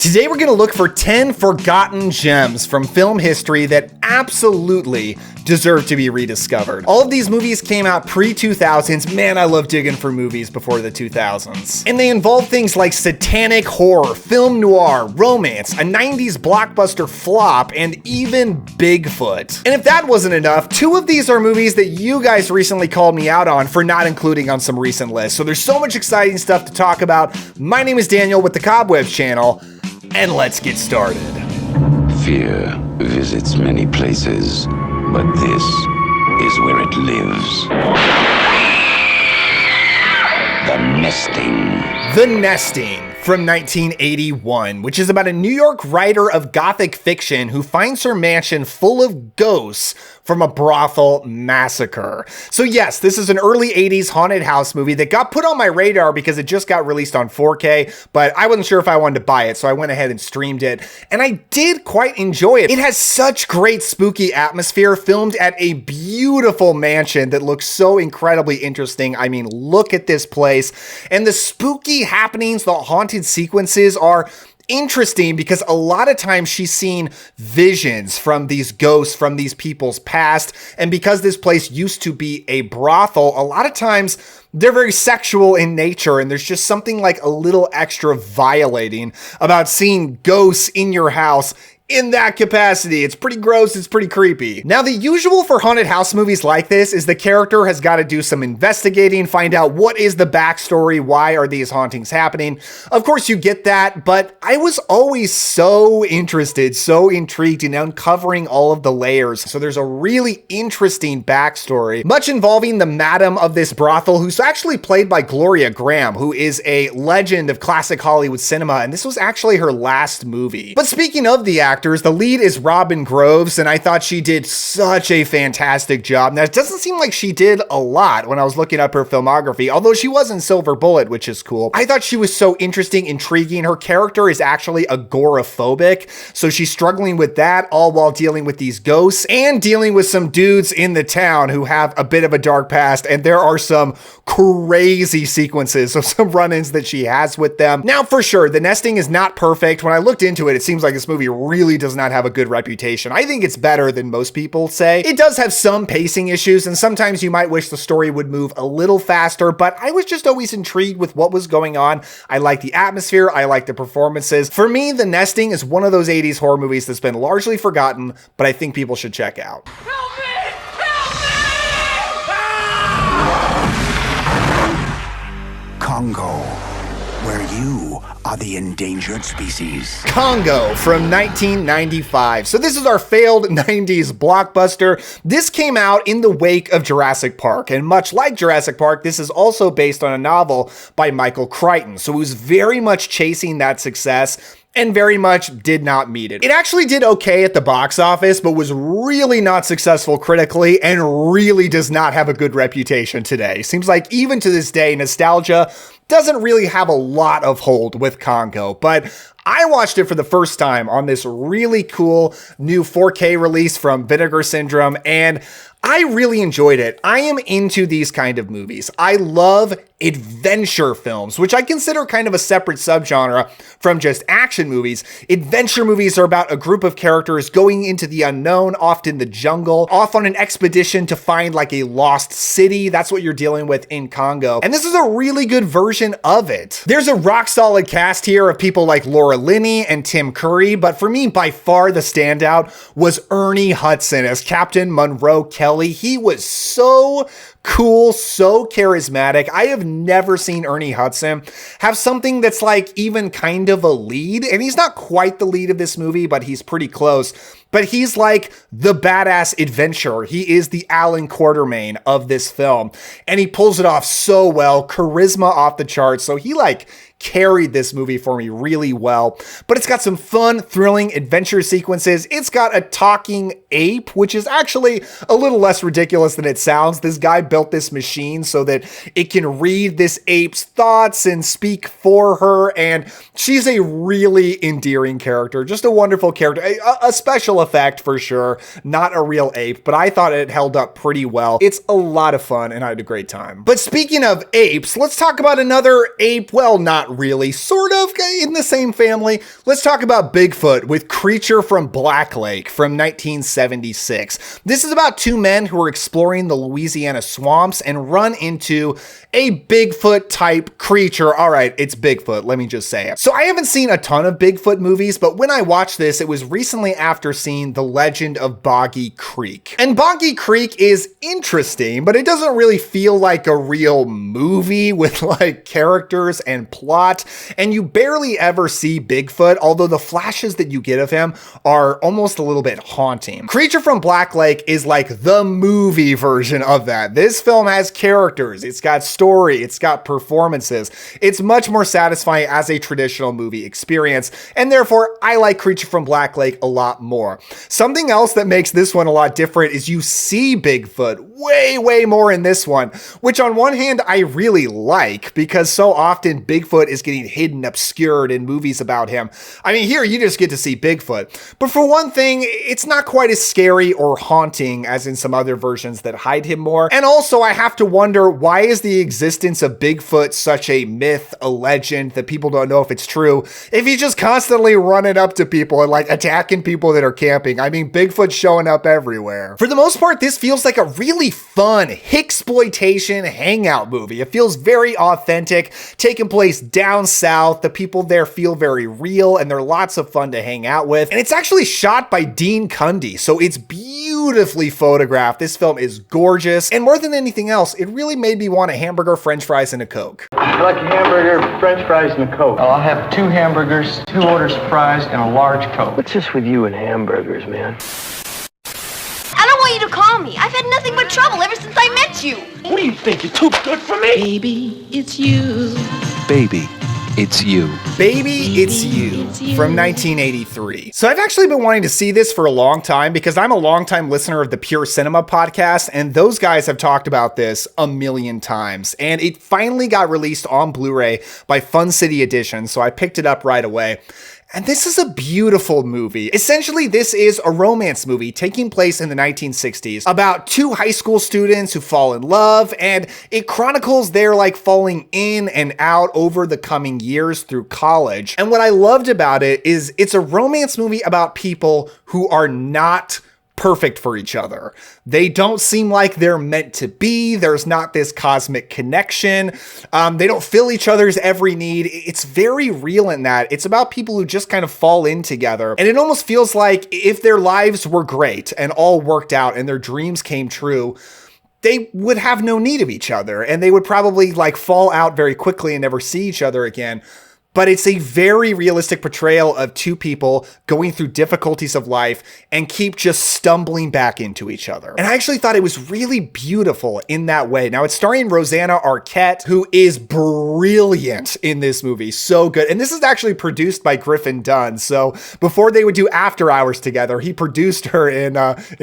Today we're going to look for 10 forgotten gems from film history that absolutely deserve to be rediscovered. All of these movies came out pre-2000s. Man, I love digging for movies before the 2000s. And they involve things like satanic horror, film noir, romance, a 90s blockbuster flop, and even Bigfoot. And if that wasn't enough, two of these are movies that you guys recently called me out on for not including on some recent lists. So there's so much exciting stuff to talk about. My name is Daniel with the Cobwebs channel, and let's get started. Fear visits many places, but this is where it lives. The Nesting. The Nesting from 1981, which is about a New York writer of gothic fiction who finds her mansion full of ghosts from a brothel massacre. So yes, this is an early 80s haunted house movie that got put on my radar because it just got released on 4K, but I wasn't sure if I wanted to buy it, so I went ahead and streamed it, and I did quite enjoy it. It has such great spooky atmosphere, filmed at a beautiful mansion that looks so incredibly interesting. I mean, look at this place, and the spooky happenings, the haunted sequences are interesting because a lot of times she's seen visions from these ghosts from these people's past, and because this place used to be a brothel, a lot of times they're very sexual in nature, and there's just something like a little extra violating about seeing ghosts in your house in that capacity. It's pretty gross, it's pretty creepy. Now, the usual for haunted house movies like this is the character has got to do some investigating, find out what is the backstory, why are these hauntings happening. Of course, you get that, but I was always so interested, so intrigued in uncovering all of the layers. So there's a really interesting backstory, much involving the madam of this brothel, who's actually played by Gloria Graham, who is a legend of classic Hollywood cinema, and this was actually her last movie. But speaking of the actor, the lead is Robin Groves, and I thought she did such a fantastic job. Now, it doesn't seem like she did a lot when I was looking up her filmography, although she was in Silver Bullet, which is cool. I thought she was so interesting, intriguing. Her character is actually agoraphobic, so she's struggling with that, all while dealing with these ghosts and dealing with some dudes in the town who have a bit of a dark past, and there are some crazy sequences of some run-ins that she has with them. Now, for sure, The Nesting is not perfect. When I looked into it, it seems like this movie really does not have a good reputation. I think it's better than most people say. It does have some pacing issues, and sometimes you might wish the story would move a little faster, but I was just always intrigued with what was going on. I like the atmosphere, I like the performances. For me, The Nesting is one of those 80s horror movies that's been largely forgotten, but I think people should check out. Help me! Help me! Congo, where you are the endangered species. Congo from 1995. So this is our failed 90s blockbuster. This came out in the wake of Jurassic Park, and much like Jurassic Park, this is also based on a novel by Michael Crichton. So it was very much chasing that success and very much did not meet it. It actually did okay at the box office, but was really not successful critically and really does not have a good reputation today. Seems like even to this day, nostalgia doesn't really have a lot of hold with Congo, but I watched it for the first time on this really cool new 4K release from Vinegar Syndrome, and I really enjoyed it. I am into these kind of movies. I love adventure films, which I consider kind of a separate subgenre from just action movies. Adventure movies are about a group of characters going into the unknown, often the jungle, off on an expedition to find like a lost city. That's what you're dealing with in Congo. And this is a really good version of it. There's a rock solid cast here of people like Laura Linney and Tim Curry, but for me, by far the standout was Ernie Hudson as Captain Monroe Kelly. He was so cool, so charismatic. I have never seen Ernie Hudson have something that's like even kind of a lead, and he's not quite the lead of this movie, but he's pretty close. But he's like the badass adventurer. He is the Alan Quartermain of this film, and he pulls it off so well. Charisma off the charts. So he like carried this movie for me really well. But it's got some fun, thrilling adventure sequences. It's got a talking ape, which is actually a little less ridiculous than it sounds. This guy built this machine so that it can read this ape's thoughts and speak for her, and she's a really endearing character. Just a wonderful character. A special effect for sure, not a real ape, but I thought it held up pretty well. It's a lot of fun, and I had a great time. But speaking of apes, let's talk about another ape, well, not not really, sort of in the same family. Let's talk about Bigfoot with Creature from Black Lake from 1976. This is about two men who are exploring the Louisiana swamps and run into a Bigfoot type creature. All right, it's Bigfoot, let me just say it. So I haven't seen a ton of Bigfoot movies, but when I watched this, it was recently after seeing The Legend of Boggy Creek. And Boggy Creek is interesting, but it doesn't really feel like a real movie with like characters and plot, and you barely ever see Bigfoot, although the flashes that you get of him are almost a little bit haunting. Creature from Black Lake is like the movie version of that. This film has characters, it's got story, it's got performances. It's much more satisfying as a traditional movie experience, and therefore I like Creature from Black Lake a lot more. Something else that makes this one a lot different is you see Bigfoot way more in this one, which on one hand I really like because so often Bigfoot is getting hidden, obscured in movies about him. I mean, here you just get to see Bigfoot. But for one thing, it's not quite as scary or haunting as in some other versions that hide him more. And also I have to wonder, why is the existence of Bigfoot such a myth, a legend that people don't know if it's true, if he's just constantly running up to people and like attacking people that are camping? I mean, Bigfoot's showing up everywhere. For the most part, this feels like a really fun hicksploitation hangout movie. It feels very authentic, taking place down south. The people there feel very real and they're lots of fun to hang out with. And it's actually shot by Dean Cundy, so it's beautifully photographed. This film is gorgeous. And more than anything else, it really made me want a hamburger, french fries, and a Coke. I'd like a hamburger, french fries, and a Coke. I'll have 2 hamburgers, 2 orders of fries, and a large Coke. What's this with you and hamburgers, man? I don't want you to call me. I've had nothing but trouble ever since I met you. What do you think? You're too good for me? Baby, it's you. Baby, it's you. Baby, It's You from 1983. So I've actually been wanting to see this for a long time because I'm a longtime listener of the Pure Cinema podcast, and those guys have talked about this a million times. And it finally got released on Blu-ray by Fun City Edition, so I picked it up right away. And this is a beautiful movie. Essentially, this is a romance movie taking place in the 1960s about 2 high school students who fall in love, and it chronicles their like falling in and out over the coming years through college. And what I loved about it is it's a romance movie about people who are not perfect for each other. They don't seem like they're meant to be. There's not this cosmic connection. They don't fill each other's every need. It's very real in that. It's about people who just kind of fall in together. And it almost feels like if their lives were great and all worked out and their dreams came true, they would have no need of each other. And they would probably like fall out very quickly and never see each other again. But it's a very realistic portrayal of 2 people going through difficulties of life and keep just stumbling back into each other. And I actually thought it was really beautiful in that way. Now, it's starring Rosanna Arquette, who is brilliant in this movie. So good. And this is actually produced by Griffin Dunn. So before they would do After Hours together, he produced her in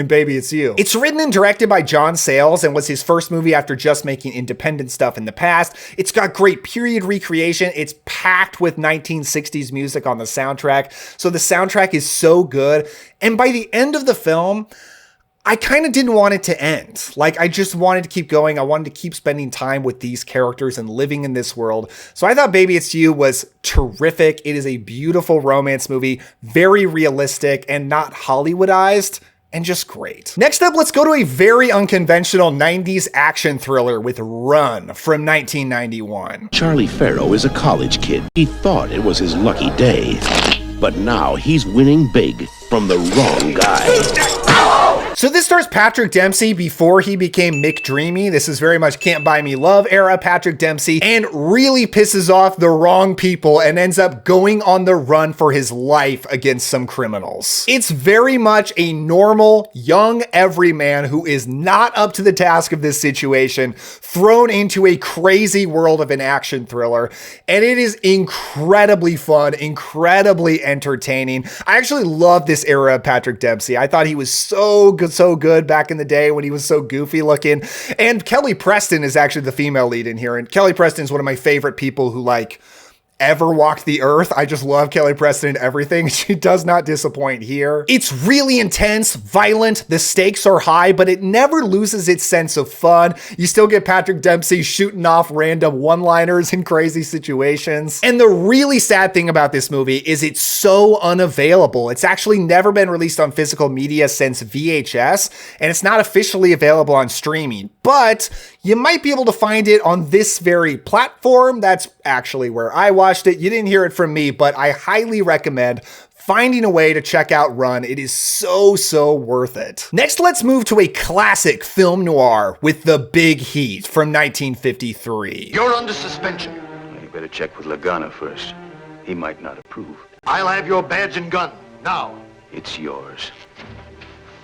Baby It's You. It's written and directed by John Sayles and was his first movie after just making independent stuff in the past. It's got great period recreation. It's packed with 1960s music on the soundtrack. So the soundtrack is so good. And by the end of the film, I kind of didn't want it to end. Like, I just wanted to keep going. I wanted to keep spending time with these characters and living in this world. So I thought Baby It's You was terrific. It is a beautiful romance movie, very realistic and not Hollywoodized, and just great. Next up, let's go to a very unconventional 90s action thriller with Run from 1991. Charlie Farrow is a college kid. He thought it was his lucky day, but now he's winning big from the wrong guy. So this stars Patrick Dempsey before he became Mick Dreamy. This is very much Can't Buy Me Love era Patrick Dempsey, and really pisses off the wrong people and ends up going on the run for his life against some criminals. It's very much a normal, young everyman who is not up to the task of this situation, thrown into a crazy world of an action thriller, and it is incredibly fun, incredibly entertaining. I actually love this era of Patrick Dempsey. I thought he was so good back in the day when he was so goofy looking. And Kelly Preston is actually the female lead in here. And Kelly Preston is one of my favorite people who like ever walked the earth. I just love Kelly Preston in everything. She does not disappoint here. It's really intense, violent, the stakes are high, but it never loses its sense of fun. You still get Patrick Dempsey shooting off random one-liners in crazy situations. And the really sad thing about this movie is it's so unavailable. It's actually never been released on physical media since VHS, and it's not officially available on streaming, but you might be able to find it on this very platform. That's actually where I watched it. You didn't hear it from me, but I highly recommend finding a way to check out Run. It is so worth it. Next, let's move to a classic film noir with The Big Heat from 1953. You're under suspension. You better check with Lagana first. He might not approve. I'll have your badge and gun, now. It's yours.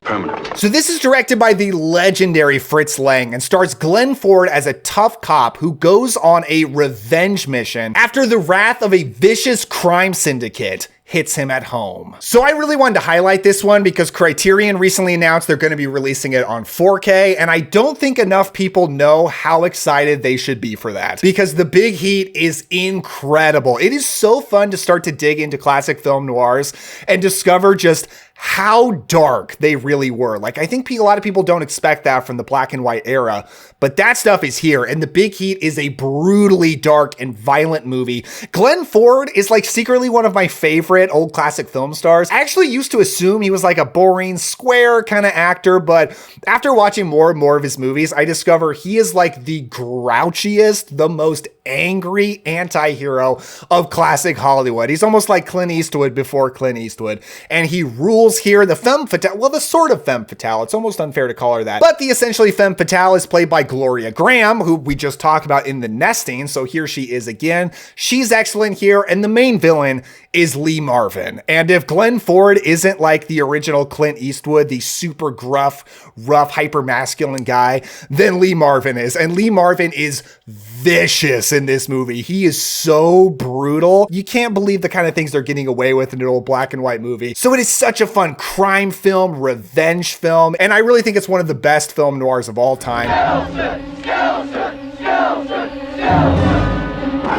Permanently. So this is directed by the legendary Fritz Lang and stars Glenn Ford as a tough cop who goes on a revenge mission after the wrath of a vicious crime syndicate hits him at home. So I really wanted to highlight this one because Criterion recently announced they're going to be releasing it on 4K, and I don't think enough people know how excited they should be for that because The Big Heat is incredible. It is so fun to start to dig into classic film noirs and discover just how dark they really were. Like, I think a lot of people don't expect that from the black and white era, but that stuff is here. And The Big Heat is a brutally dark and violent movie. Glenn Ford is like secretly one of my favorite old classic film stars. I actually used to assume he was like a boring, square kind of actor, but after watching more and more of his movies, I discover he is like the grouchiest, the most angry anti-hero of classic Hollywood. He's almost like Clint Eastwood before Clint Eastwood, and he rules here. The femme fatale, well, the sort of femme fatale, it's almost unfair to call her that, but the essentially femme fatale is played by Gloria Graham, who we just talked about in The Nesting, so here she is again. She's excellent here, and the main villain is Lee Marvin. And if Glenn Ford isn't like the original Clint Eastwood, the super gruff, rough, hyper-masculine guy, then Lee Marvin is. And Lee Marvin is vicious in this movie. He is so brutal. You can't believe the kind of things they're getting away with in an old black and white movie. So it is such a fun crime film, revenge film, and I really think it's one of the best film noirs of all time. I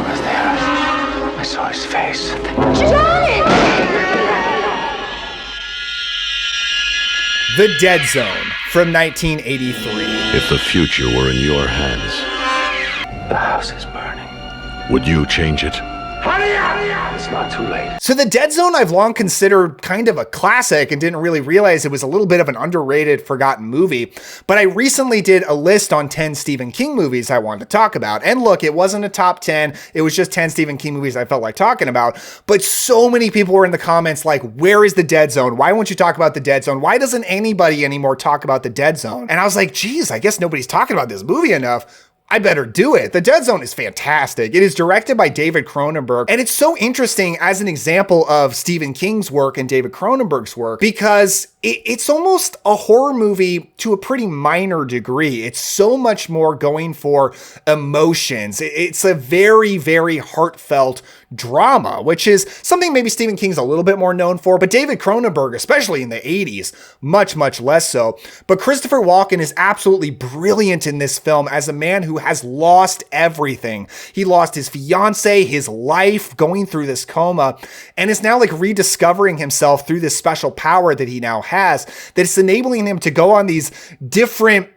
was there. I saw his face. Johnny! The Dead Zone from 1983. If the future were in your hands, The house is burning. would you change it? It's not too late. So The Dead Zone I've long considered kind of a classic and didn't really realize it was a little bit of an underrated, forgotten movie. But I recently did a list on 10 Stephen King movies I wanted to talk about. And look, it wasn't a top 10. It was just 10 Stephen King movies I felt like talking about. But so many people were in the comments like, where is The Dead Zone? Why won't you talk about The Dead Zone? Why doesn't anybody anymore talk about The Dead Zone? And I was like, geez, I guess nobody's talking about this movie enough. I better do it. The Dead Zone is fantastic. It is directed by David Cronenberg, and it's so interesting as an example of Stephen King's work and David Cronenberg's work because it's almost a horror movie to a pretty minor degree. It's so much more going for emotions. It's a very, very heartfelt drama, which is something maybe Stephen King's a little bit more known for, but David Cronenberg, especially in the 80s, much, much less so. But Christopher Walken is absolutely brilliant in this film as a man who has lost everything. He lost his fiance, his life, going through this coma, and is now like rediscovering himself through this special power that he now has, that's enabling him to go on these different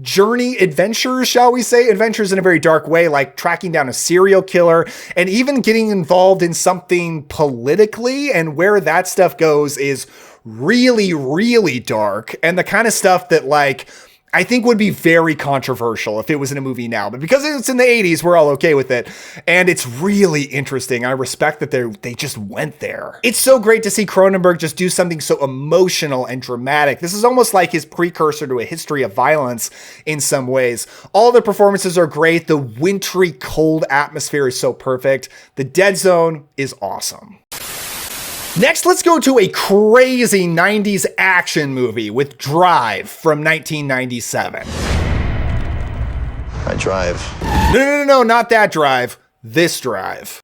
journey adventures, shall we say, adventures in a very dark way, like tracking down a serial killer and even getting involved in something politically. And where that stuff goes is really, really dark and the kind of stuff that like I think would be very controversial if it was in a movie now, but because it's in the 80s, we're all okay with it. And it's really interesting. I respect that they just went there. It's so great to see Cronenberg just do something so emotional and dramatic. This is almost like his precursor to A History of Violence in some ways. All the performances are great. The wintry, cold atmosphere is so perfect. The Dead Zone is awesome. Next, let's go to a crazy 90s action movie with Drive from 1997. I drive. No, not that Drive. This Drive.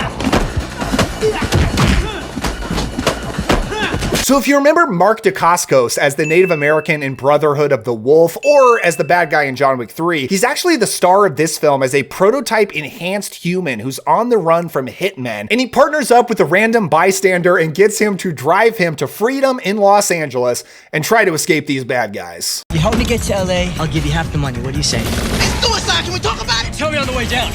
So if you remember Mark Dacascos as the Native American in Brotherhood of the Wolf, or as the bad guy in John Wick 3, he's actually the star of this film as a prototype enhanced human who's on the run from hitmen, and he partners up with a random bystander and gets him to drive him to freedom in Los Angeles and try to escape these bad guys. You help me get to LA, I'll give you half the money. What do you say? It's suicide, can we talk about it? Tell me on the way down.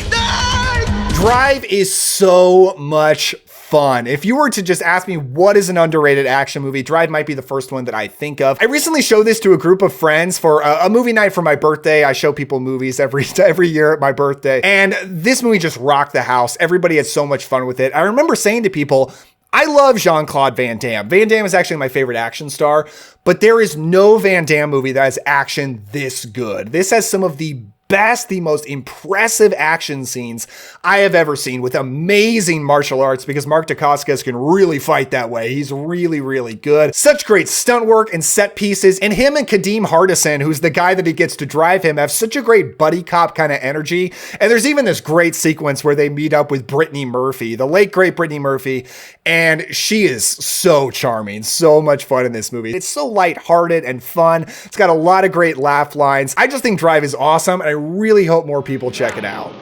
Drive is so much fun. If you were to just ask me what is an underrated action movie, Drive might be the first one that I think of. I recently showed this to a group of friends for a movie night for my birthday. I show people movies every year at my birthday, and this movie just rocked the house. Everybody had so much fun with it. I remember saying to people, I love Jean-Claude Van Damme. Van Damme is actually my favorite action star, but there is no Van Damme movie that has action this good. This has some of the best, the most impressive action scenes I have ever seen, with amazing martial arts, because Mark Dacascos can really fight that way. He's really, really good. Such great stunt work and set pieces, and him and Kadeem Hardison, who's the guy that he gets to drive him, have such a great buddy cop kind of energy. And there's even this great sequence where they meet up with Brittany Murphy, the late great Brittany Murphy, and she is so charming, so much fun in this movie. It's so lighthearted and fun. It's got a lot of great laugh lines. I just think Drive is awesome, and I really hope more people check it out.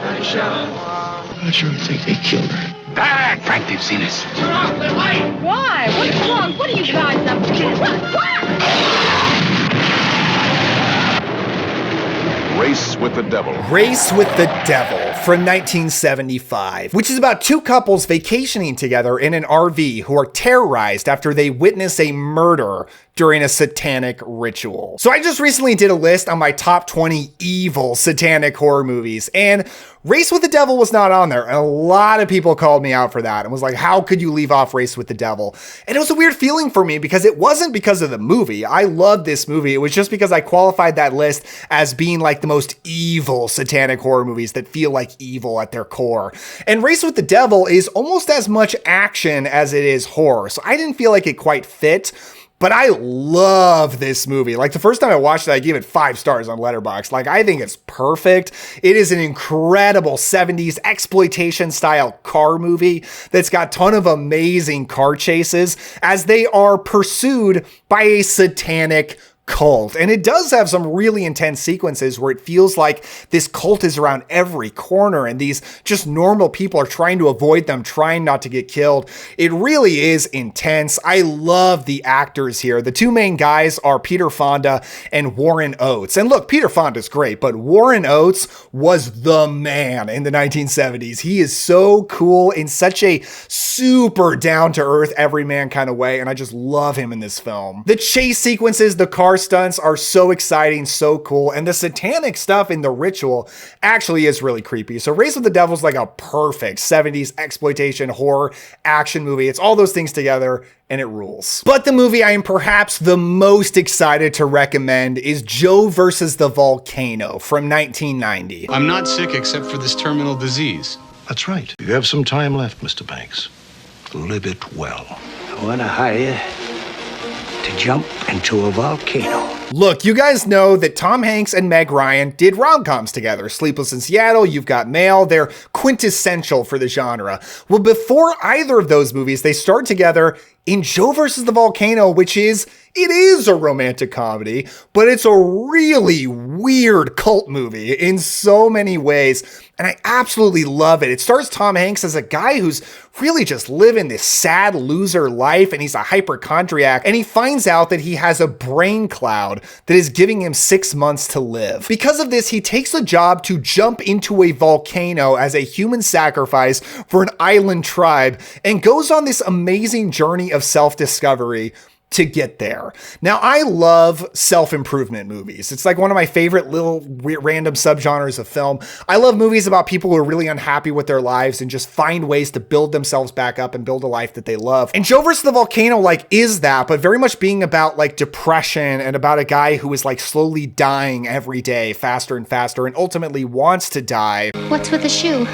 I sure think they killed her. Ah, Frank, they've seen us. Why? What's wrong? What are you guys up to? Race with the Devil. Race with the Devil from 1975, which is about two couples vacationing together in an RV who are terrorized after they witness a murder during a satanic ritual. So I just recently did a list on my top 20 evil satanic horror movies, and Race with the Devil was not on there. And a lot of people called me out for that and was like, how could you leave off Race with the Devil? And it was a weird feeling for me, because it wasn't because of the movie. I loved this movie. It was just because I qualified that list as being like the most evil satanic horror movies that feel like evil at their core. And Race with the Devil is almost as much action as it is horror. So I didn't feel like it quite fit. But I love this movie. Like, the first time I watched it, I gave it 5 stars on Letterboxd. Like, I think it's perfect. It is an incredible 70s exploitation style car movie that's got a ton of amazing car chases as they are pursued by a satanic cult. And it does have some really intense sequences where it feels like this cult is around every corner and these just normal people are trying to avoid them, trying not to get killed. It really is intense. I love the actors here. The two main guys are Peter Fonda and Warren Oates. And look, Peter Fonda's great, but Warren Oates was the man in the 1970s. He is so cool in such a super down-to-earth, everyman kind of way, and I just love him in this film. The chase sequences, the car stunts are so exciting, so cool, and the satanic stuff in the ritual actually is really creepy. So Race with the Devil is like a perfect 70s exploitation horror action movie. It's all those things together, and it rules. But the movie I am perhaps the most excited to recommend is Joe Versus the Volcano from 1990. I'm not sick except for this terminal disease. That's right. You have some time left, Mr. Banks. Live it well. I want to hire you to jump into a volcano. Look, you guys know that Tom Hanks and Meg Ryan did rom-coms together. Sleepless in Seattle, You've Got Mail, they're quintessential for the genre. Well, before either of those movies, they starred together in Joe Versus the Volcano, which is a romantic comedy, but it's a really weird cult movie in so many ways, and I absolutely love it. It stars Tom Hanks as a guy who's really just living this sad loser life, and he's a hypochondriac, and he finds out that he has a brain cloud that is giving him 6 months to live. Because of this, he takes a job to jump into a volcano as a human sacrifice for an island tribe, and goes on this amazing journey of self-discovery to get there. Now, I love self-improvement movies. It's like one of my favorite little random subgenres of film. I love movies about people who are really unhappy with their lives and just find ways to build themselves back up and build a life that they love. And Joe Versus the Volcano, like, is that, but very much being about like depression and about a guy who is like slowly dying every day, faster and faster, and ultimately wants to die. What's with the shoe?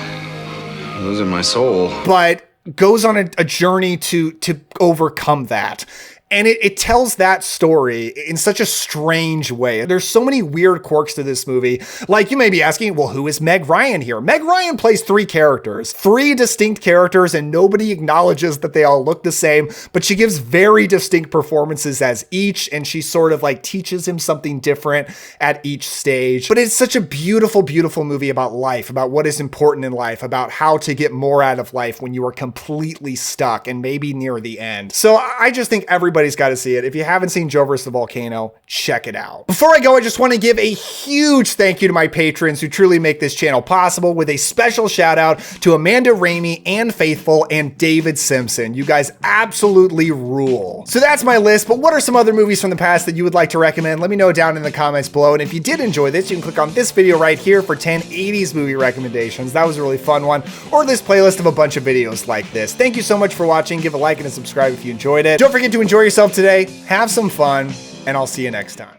Losing my soul. But goes on a journey to overcome that. And it tells that story in such a strange way. There's so many weird quirks to this movie. Like, you may be asking, well, who is Meg Ryan here? Meg Ryan plays three distinct characters, and nobody acknowledges that they all look the same, but she gives very distinct performances as each, and she sort of like teaches him something different at each stage. But it's such a beautiful, beautiful movie about life, about what is important in life, about how to get more out of life when you are completely stuck and maybe near the end. So I just think everybody's got to see it. If you haven't seen Joe vs. the Volcano, check it out. Before I go, I just want to give a huge thank you to my patrons who truly make this channel possible, with a special shout out to Amanda Ramey, Ann Faithful, and David Simpson. You guys absolutely rule. So that's my list, but what are some other movies from the past that you would like to recommend? Let me know down in the comments below. And if you did enjoy this, you can click on this video right here for 10 80s movie recommendations. That was a really fun one. Or this playlist of a bunch of videos like this. Thank you so much for watching. Give a like and a subscribe if you enjoyed it. Don't forget to enjoy yourself today. Have some fun, and I'll see you next time.